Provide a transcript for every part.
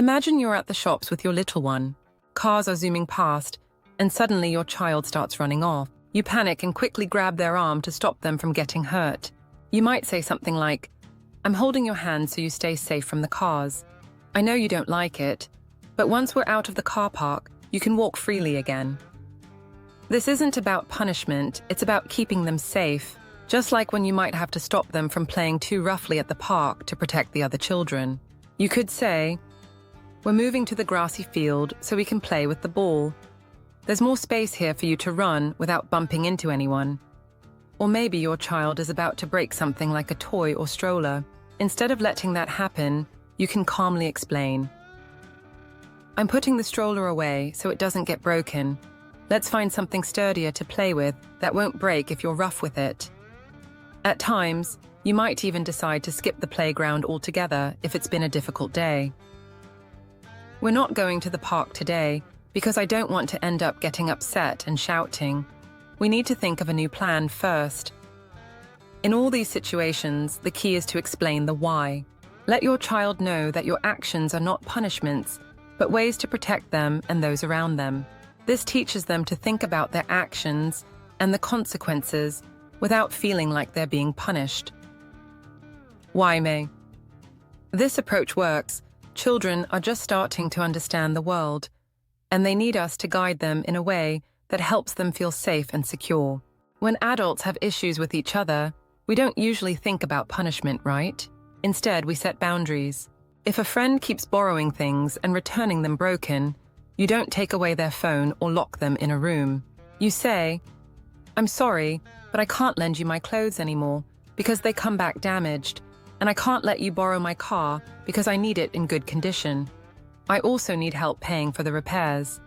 Imagine you're at the shops with your little one. Cars are zooming past, and suddenly your child starts running off. You panic and quickly grab their arm to stop them from getting hurt. You might say something like, "I'm holding your hand so you stay safe from the cars. I know you don't like it, but once we're out of the car park, you can walk freely again." This isn't about punishment, it's about keeping them safe, just like when you might have to stop them from playing too roughly at the park to protect the other children. You could say, "We're moving to the grassy field so we can play with the ball. There's more space here for you to run without bumping into anyone." Or maybe your child is about to break something like a toy or stroller. Instead of letting that happen, you can calmly explain, "I'm putting the stroller away so it doesn't get broken. Let's find something sturdier to play with that won't break if you're rough with it." At times, you might even decide to skip the playground altogether if it's been a difficult day. "We're not going to the park today because I don't want to end up getting upset and shouting. We need to think of a new plan first." In all these situations, the key is to explain the why. Let your child know that your actions are not punishments, but ways to protect them and those around them. This teaches them to think about their actions and the consequences without feeling like they're being punished. Why may? This approach works. Children are just starting to understand the world, and they need us to guide them in a way that helps them feel safe and secure. When adults have issues with each other, we don't usually think about punishment, right? Instead, we set boundaries. If a friend keeps borrowing things and returning them broken, you don't take away their phone or lock them in a room. You say, "I'm sorry, but I can't lend you my clothes anymore because they come back damaged, and I can't let you borrow my car because I need it in good condition. I also need help paying for the repairs."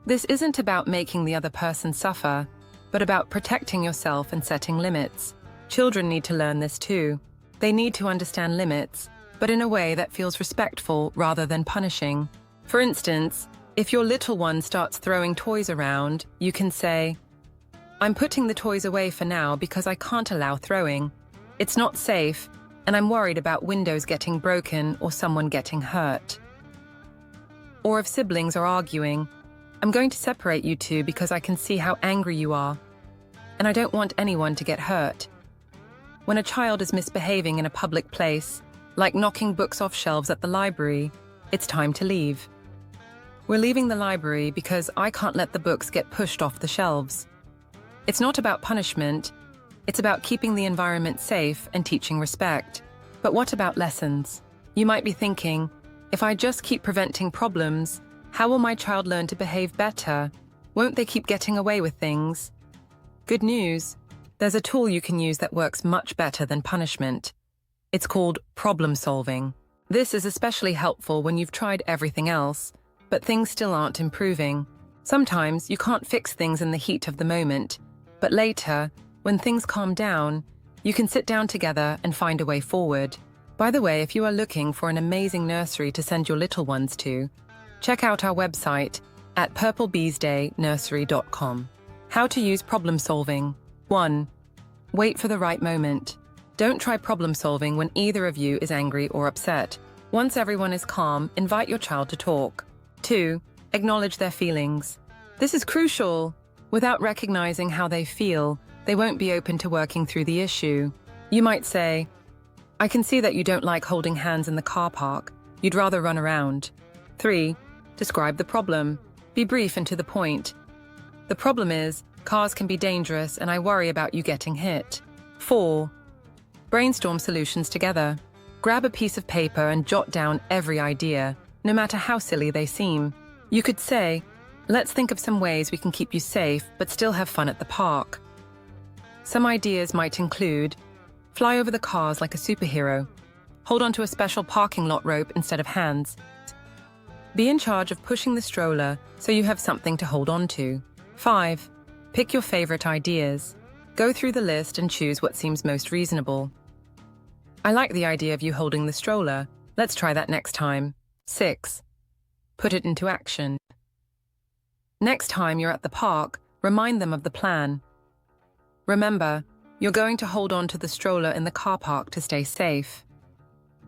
This isn't about making the other person suffer, but about protecting yourself and setting limits. Children need to learn this too. They need to understand limits, but in a way that feels respectful rather than punishing. For instance, if your little one starts throwing toys around, you can say, "I'm putting the toys away for now because I can't allow throwing. It's not safe, and I'm worried about windows getting broken or someone getting hurt." Or if siblings are arguing, "I'm going to separate you two because I can see how angry you are, and I don't want anyone to get hurt." When a child is misbehaving in a public place, like knocking books off shelves at the library, it's time to leave. "We're leaving the library because I can't let the books get pushed off the shelves." It's not about punishment, it's about keeping the environment safe and teaching respect. But what about lessons? You might be thinking, if I just keep preventing problems, how will my child learn to behave better? Won't they keep getting away with things? Good news, there's a tool you can use that works much better than punishment. It's called problem solving. This is especially helpful when you've tried everything else, but things still aren't improving. Sometimes you can't fix things in the heat of the moment, but later, when things calm down, you can sit down together and find a way forward. By the way, if you are looking for an amazing nursery to send your little ones to, check out our website at purplebeesdaynursery.com. How to use problem solving. 1. Wait for the right moment. Don't try problem solving when either of you is angry or upset. Once everyone is calm, invite your child to talk. 2. Acknowledge their feelings. This is crucial. Without recognizing how they feel, they won't be open to working through the issue. You might say, "I can see that you don't like holding hands in the car park. You'd rather run around." 3. Describe the problem. Be brief and to the point. "The problem is, cars can be dangerous and I worry about you getting hit." 4. Brainstorm solutions together. Grab a piece of paper and jot down every idea, no matter how silly they seem. You could say, "Let's think of some ways we can keep you safe but still have fun at the park." Some ideas might include, fly over the cars like a superhero, hold onto a special parking lot rope instead of hands, be in charge of pushing the stroller so you have something to hold on to. 5. Pick your favorite ideas. Go through the list and choose what seems most reasonable. "I like the idea of you holding the stroller. Let's try that next time." 6. Put it into action. Next time you're at the park, remind them of the plan. Remember, you're going to hold on to the stroller in the car park to stay safe.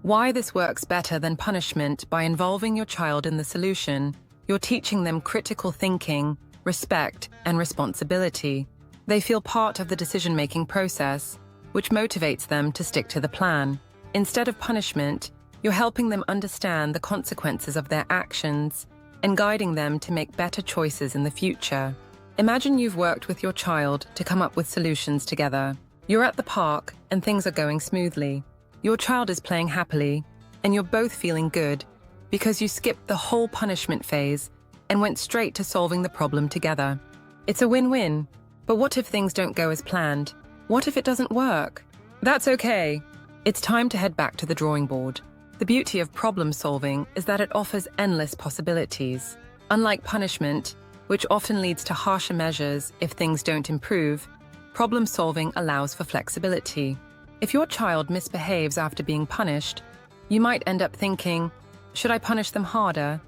Why this works better than punishment: by involving your child in the solution, you're teaching them critical thinking, respect, and responsibility. They feel part of the decision-making process, which motivates them to stick to the plan. Instead of punishment, you're helping them understand the consequences of their actions and guiding them to make better choices in the future. Imagine you've worked with your child to come up with solutions together. You're at the park and things are going smoothly. Your child is playing happily, and you're both feeling good because you skipped the whole punishment phase and went straight to solving the problem together. It's a win-win. But what if things don't go as planned? What if it doesn't work? That's okay. It's time to head back to the drawing board. The beauty of problem solving is that it offers endless possibilities. Unlike punishment, which often leads to harsher measures if things don't improve, problem solving allows for flexibility. If your child misbehaves after being punished, you might end up thinking, should I punish them harder?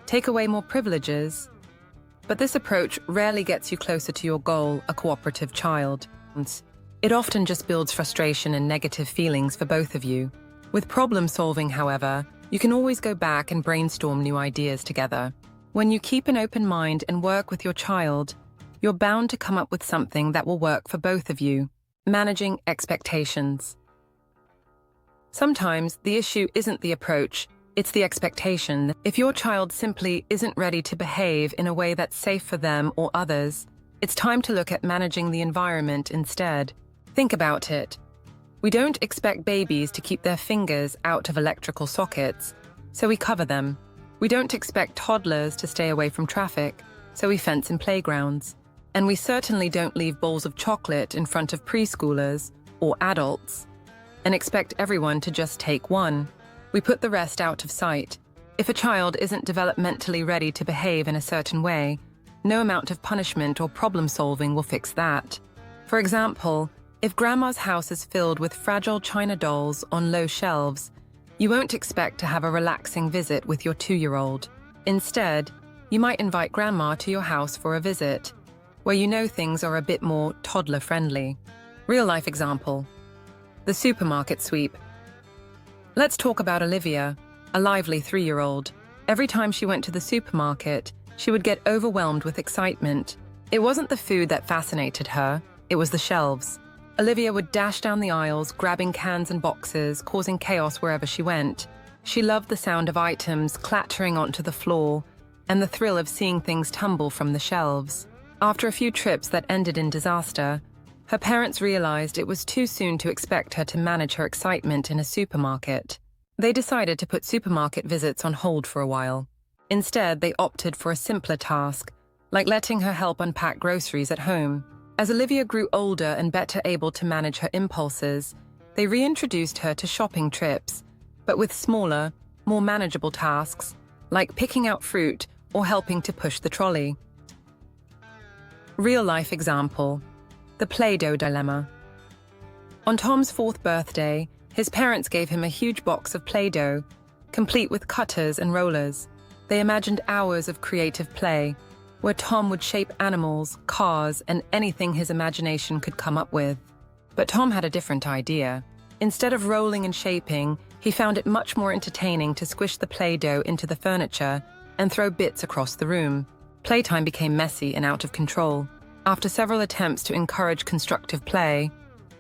Take away more privileges? But this approach rarely gets you closer to your goal, a cooperative child. It often just builds frustration and negative feelings for both of you. With problem solving, however, you can always go back and brainstorm new ideas together. When you keep an open mind and work with your child, you're bound to come up with something that will work for both of you. Managing expectations. Sometimes the issue isn't the approach, it's the expectation. If your child simply isn't ready to behave in a way that's safe for them or others, it's time to look at managing the environment instead. Think about it. We don't expect babies to keep their fingers out of electrical sockets, so we cover them. We don't expect toddlers to stay away from traffic, so we fence in playgrounds. And we certainly don't leave bowls of chocolate in front of preschoolers or adults and expect everyone to just take one. We put the rest out of sight. If a child isn't developmentally ready to behave in a certain way, no amount of punishment or problem solving will fix that. For example, if grandma's house is filled with fragile china dolls on low shelves, you won't expect to have a relaxing visit with your 2-year-old. Instead, you might invite grandma to your house for a visit, where you know things are a bit more toddler-friendly. Real-life example. The supermarket sweep. Let's talk about Olivia, a lively 3-year-old. Every time she went to the supermarket, she would get overwhelmed with excitement. It wasn't the food that fascinated her, it was the shelves. Olivia would dash down the aisles, grabbing cans and boxes, causing chaos wherever she went. She loved the sound of items clattering onto the floor and the thrill of seeing things tumble from the shelves. After a few trips that ended in disaster, her parents realized it was too soon to expect her to manage her excitement in a supermarket. They decided to put supermarket visits on hold for a while. Instead, they opted for a simpler task, like letting her help unpack groceries at home. As Olivia grew older and better able to manage her impulses, they reintroduced her to shopping trips, but with smaller, more manageable tasks, like picking out fruit or helping to push the trolley. Real-life example. The Play-Doh dilemma. On Tom's 4th birthday, his parents gave him a huge box of Play-Doh, complete with cutters and rollers. They imagined hours of creative play, where Tom would shape animals, cars, and anything his imagination could come up with. But Tom had a different idea. Instead of rolling and shaping, he found it much more entertaining to squish the Play-Doh into the furniture and throw bits across the room. Playtime became messy and out of control. After several attempts to encourage constructive play,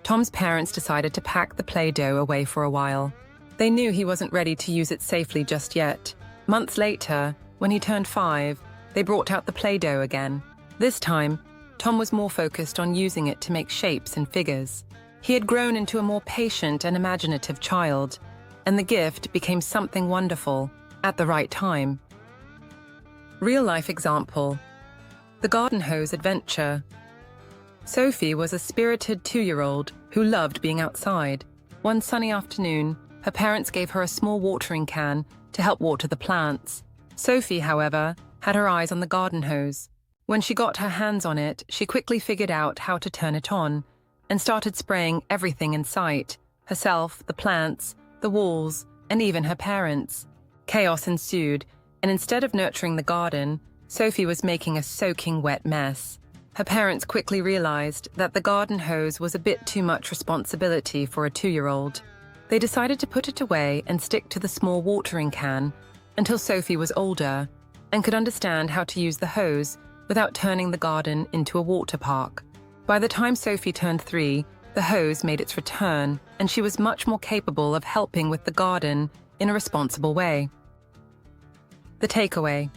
Tom's parents decided to pack the Play-Doh away for a while. They knew he wasn't ready to use it safely just yet. Months later, when he turned 5, they brought out the Play-Doh again. This time, Tom was more focused on using it to make shapes and figures. He had grown into a more patient and imaginative child, and the gift became something wonderful at the right time. Real-life example. The garden hose adventure. Sophie was a spirited 2-year-old who loved being outside. One sunny afternoon, her parents gave her a small watering can to help water the plants. Sophie, however, had her eyes on the garden hose. When she got her hands on it, she quickly figured out how to turn it on and started spraying everything in sight: herself, the plants, the walls, and even her parents. Chaos ensued, and instead of nurturing the garden, Sophie was making a soaking wet mess. Her parents quickly realized that the garden hose was a bit too much responsibility for a 2-year-old. They decided to put it away and stick to the small watering can until Sophie was older and could understand how to use the hose without turning the garden into a water park. By the time Sophie turned 3, the hose made its return, and she was much more capable of helping with the garden in a responsible way. The takeaway.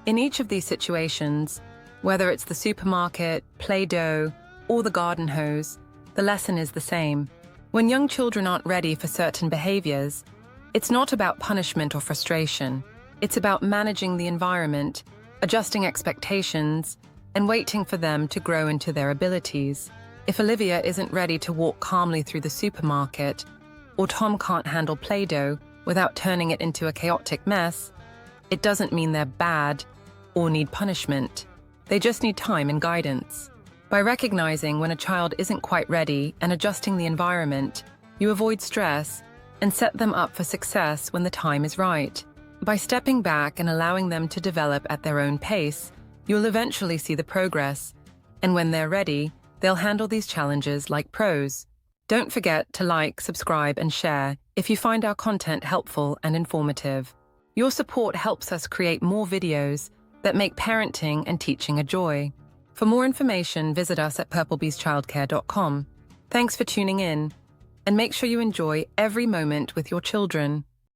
In each of these situations, whether it's the supermarket, Play-Doh, or the garden hose, the lesson is the same. When young children aren't ready for certain behaviors, it's not about punishment or frustration. It's about managing the environment, adjusting expectations, and waiting for them to grow into their abilities. If Olivia isn't ready to walk calmly through the supermarket, or Tom can't handle Play-Doh without turning it into a chaotic mess, it doesn't mean they're bad or need punishment. They just need time and guidance. By recognizing when a child isn't quite ready and adjusting the environment, you avoid stress and set them up for success when the time is right. By stepping back and allowing them to develop at their own pace, you'll eventually see the progress, and when they're ready, they'll handle these challenges like pros. Don't forget to like, subscribe, and share if you find our content helpful and informative. Your support helps us create more videos that make parenting and teaching a joy. For more information, visit us at purplebeeschildcare.com. Thanks for tuning in, and make sure you enjoy every moment with your children.